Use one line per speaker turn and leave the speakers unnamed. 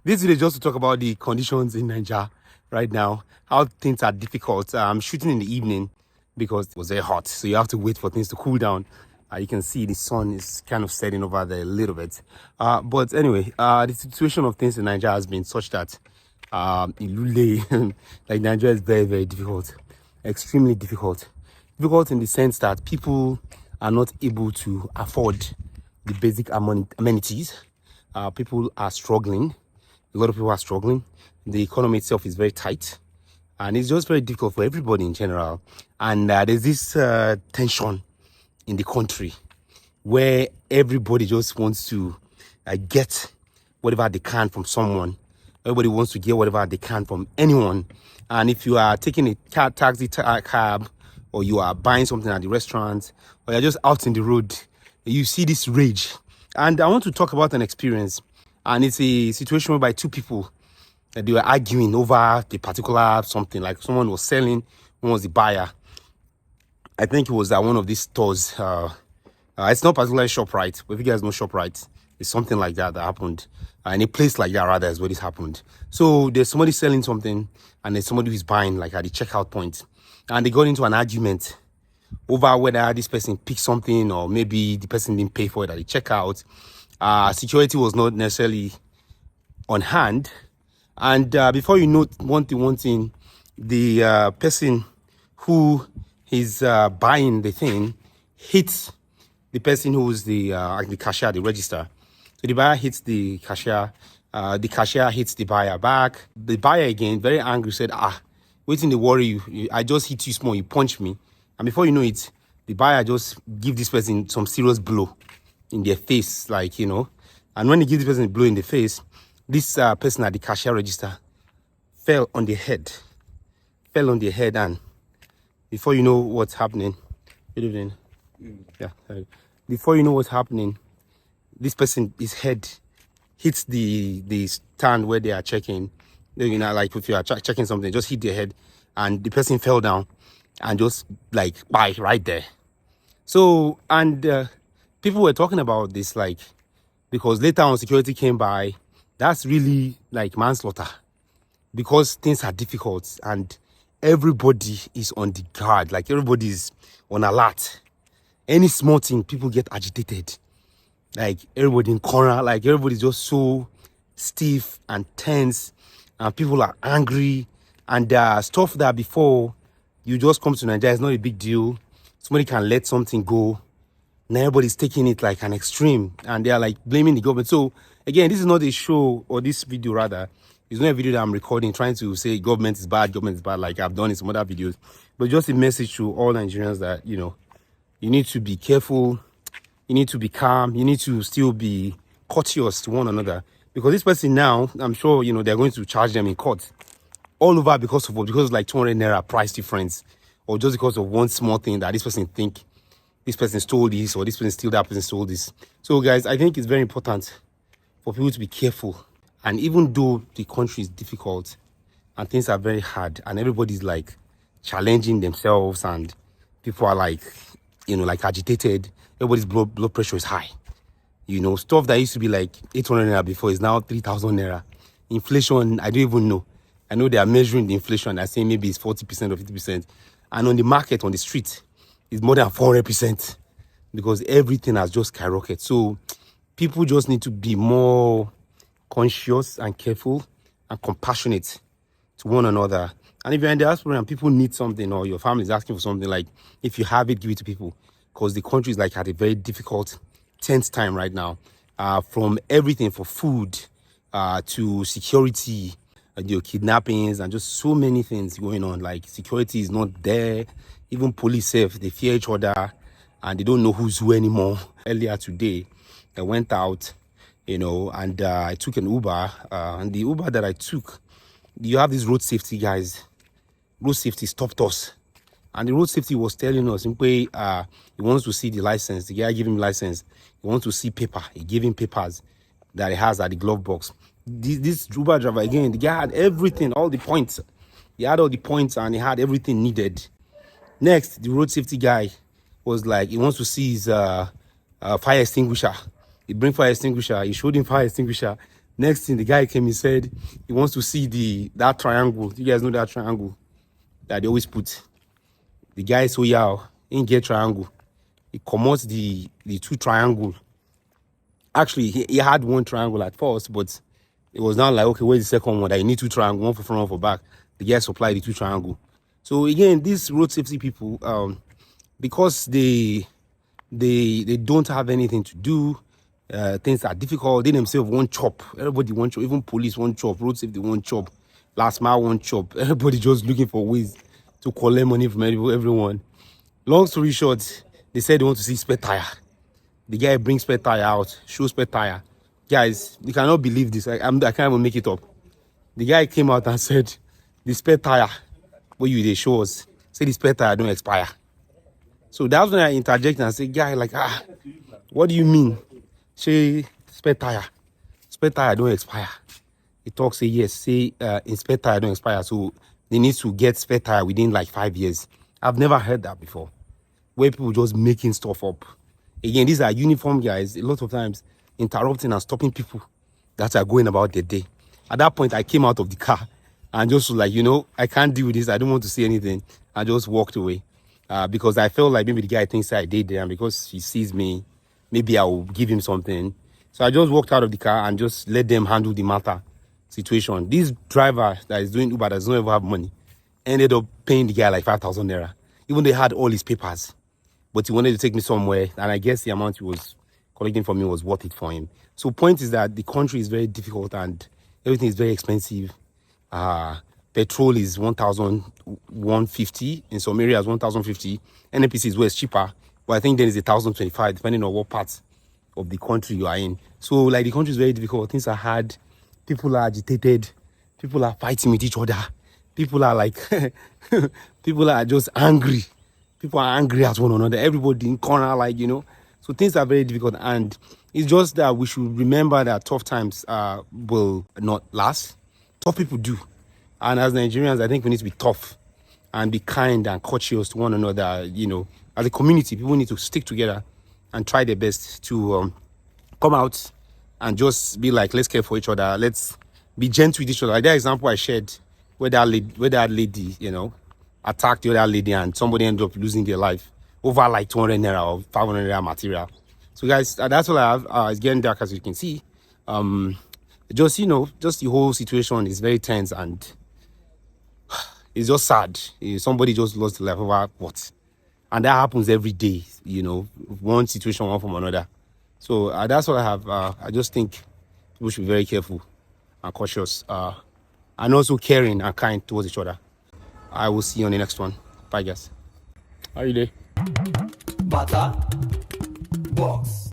This video is just to talk about the conditions in Nigeria right now, how things are difficult. I'm shooting in the evening because it was very hot, so you have to wait for things to cool down. You can see the sun is kind of setting over there a little bit. But anyway, the situation of things in Nigeria has been such that Ilule, like Nigeria is very, very difficult, extremely difficult. Difficult in the sense that people are not able to afford the basic amenities. People are struggling. A lot of people are struggling. The economy itself is very tight, and it's just very difficult for everybody in general. And there's this tension in the country where everybody just wants to get whatever they can from someone. Everybody wants to get whatever they can from anyone. And if you are taking a taxi cab, or you are buying something at the restaurant, or you're just out in the road, you see this rage. And I want to talk about an experience. And it's a situation whereby two people, they were arguing over the particular something. Like someone was selling, one was the buyer. I think it was at one of these stores. It's not particularly ShopRite, but if you guys know ShopRite, it's something like that happened. In a place like that, rather, is where this happened. So there's somebody selling something, and there's somebody who's buying, like at the checkout point. And they got into an argument over whether this person picked something, or maybe the person didn't pay for it at the checkout. Security was not necessarily on hand. And before you know one thing, the person who is buying the thing hits the person who's the cashier, the register. So the buyer hits the cashier hits the buyer back. The buyer again, very angry, said, waiting to worry you. I just hit you small, you punch me. And before you know it, the buyer just give this person some serious blow in their face, like, you know. And when he gives the person a blow in the face, this person at the cashier register fell on their head. And before you know what's happening, good evening. Yeah, sorry. Before you know what's happening, this person, his head hits the stand where they are checking. You know, like if you are checking something, just hit their head, and the person fell down and just like bye right there. So, and people were talking about this, like, because later on security came by. That's really like manslaughter, because things are difficult and everybody is on the guard, like everybody is on alert. Any small thing, people get agitated. Like everybody in corner, like everybody's just so stiff and tense, and people are angry. And stuff that before you just come to Nigeria, it's not a big deal. Somebody can let something go. Now everybody's taking it like an extreme, and they are like blaming the government. So again, this is not a show, or this video rather, it's not a video that I'm recording trying to say government is bad, like I've done in some other videos. But just a message to all Nigerians that, you know, you need to be careful, you need to be calm, you need to still be courteous to one another. Because this person now, I'm sure, you know, they're going to charge them in court all over because of like 200 naira price difference, or just because of one small thing that this person think this person stole this, or this person steal that person stole this. So guys, I think it's very important for people to be careful. And even though the country is difficult and things are very hard, and everybody's like challenging themselves, and people are like, you know, like agitated, everybody's blood pressure is high. You know, stuff that used to be like 800 naira before is now 3,000 naira. Inflation, I don't even know. I know they are measuring the inflation. They're saying maybe it's 40% or 50%. And on the market, on the street, it's more than 400%, because everything has just skyrocketed. So people just need to be more conscious and careful and compassionate to one another. And if you're in the diaspora and people need something, or your family is asking for something, like if you have it, give it to people, because the country is like at a very difficult, tense time right now. From everything, for food to security, kidnappings, and just so many things going on. Like security is not there. Even police safe, they fear each other, and they don't know who's who anymore. Earlier today, I went out, you know, and I took an Uber. And the Uber that I took, you have these road safety guys. Road safety stopped us. And the road safety was telling us, he wants to see the license. The guy gave him license. He wants to see paper. He gave him papers that he has at the glove box. This Uber driver, again, the guy had everything, all the points. He had all the points, and he had everything needed. Next, the road safety guy was like, he wants to see his fire extinguisher. He bring fire extinguisher. He showed him fire extinguisher. Next thing, the guy came, he said he wants to see that triangle. You guys know that triangle that they always put. The guy so yeah, he get triangle. He commits the two triangle. Actually, he had one triangle at first, but it was now like, okay, where's the second one? That you need two triangle, one for front, one for back. The guy supplied the two triangle. So again, these road safety people, because they don't have anything to do, things are difficult. They themselves won't chop. Everybody won't chop. Even police won't chop. Road safety won't chop. Last mile won't chop. Everybody just looking for ways to collect money from everyone. Long story short, they said they want to see spare tire. The guy brings spare tire out, shows spare tire. Guys, you cannot believe this. I can't even make it up. The guy came out and said, the spare tire, what they show us, say the spare tire don't expire. So that's when I interject and say, guy, like, what do you mean? Say spare tire don't expire. He talks, say yes, say in spare tire don't expire. So they need to get spare tire within like 5 years. I've never heard that before. Where people just making stuff up. Again, these are uniform guys, a lot of times interrupting and stopping people that are going about their day. At that point, I came out of the car and just was like, I can't deal with this. I don't want to say anything. I just walked away because I felt like maybe the guy thinks I did there, and because he sees me, maybe I will give him something. So I just walked out of the car and just let them handle the matter situation. This driver that is doing Uber that doesn't ever have money ended up paying the guy like 5,000 naira, even though he had all his papers. But he wanted to take me somewhere, and I guess the amount he was collecting from me was worth it for him. So point is that the country is very difficult and everything is very expensive. Petrol is 1,150 in some areas, 1,050. NNPC is where it's cheaper, but I think then it's 1,025 depending on what part of the country you are in. So like the country is very difficult. Things are hard. People are agitated. People are fighting with each other. People are like, people are just angry. People are angry at one another. Everybody in corner, like, So things are very difficult. And it's just that we should remember that tough times will not last. Tough people do. And as Nigerians, I think we need to be tough and be kind and courteous to one another. As a community, people need to stick together and try their best to come out and just be like, let's care for each other. Let's be gentle with each other. Like that example I shared where that lady, attacked the other lady and somebody ended up losing their life over like 200 naira or 500 naira material. So guys, that's all I have. It's getting dark, as you can see. Just the whole situation is very tense and it's just sad. Somebody just lost their life over what? And that happens every day, one situation, one from another. So that's all I have. I just think people should be very careful and cautious and also caring and kind towards each other. I will see you on the next one. Bye, guys. How are you doing? BattaBox.